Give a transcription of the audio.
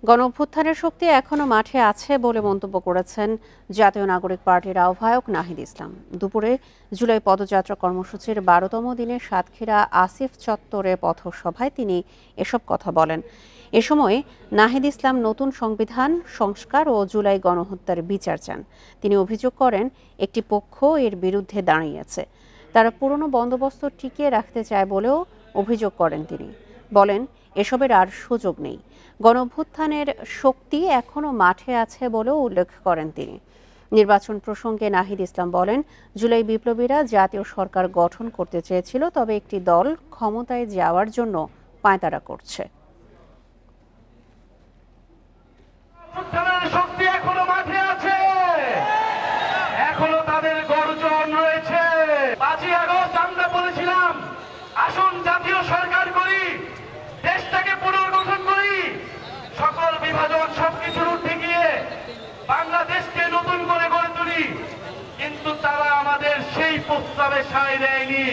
গণঅভ্যুত্থানের শক্তি এখনো মাঠে আছে বলে মন্তব্য করেছেন জাতীয় নাগরিক পার্টির আহ্বায়ক নাহিদ ইসলাম। দুপুরে জুলাই পদযাত্রা কর্মসূচির ১২তম দিনে সাতক্ষীরা আসিফ চত্বরে পথসভায় তিনি এসব কথা বলেন। এ সময় নাহিদ ইসলাম নতুন সংবিধান সংস্কার ও জুলাই গণহত্যার বিচার চান। তিনি অভিযোগ করেন, একটি পক্ষ এর বিরুদ্ধে দাঁড়িয়েছে। তারা পুরনো বন্দোবস্ত টিকিয়ে রাখতে চায় বলেও অভিযোগ করেন তিনি। বলেন, এসবের আর সুযোগ নেই। গণঅভ্যুত্থানের শক্তি এখনো মাঠে আছে বলেও উল্লেখ করেন তিনি। নির্বাচন প্রসঙ্গে নাহিদ ইসলাম বলেন, জুলাই বিপ্লবীরা জাতীয় সরকার গঠন করতে চেয়েছিল, তবে একটি দল ক্ষমতায় যাওয়ার জন্য পায়তারা করছে। শক্তি এখনো মাঠে আছে, এখনো তাদের গর্জন রয়েছে। ৫ই আগস্ট আমরা বলেছিলাম, আসুন জাতীয় সরকার করি, দেশটাকে পুনর্গঠন করি, সকল বিভাজন সবকিছুর উঠে গিয়ে বাংলাদেশকে নতুন করে গড়ে তুলি। কিন্তু তারা আমাদের সেই প্রস্তাবে সায় দেয়নি।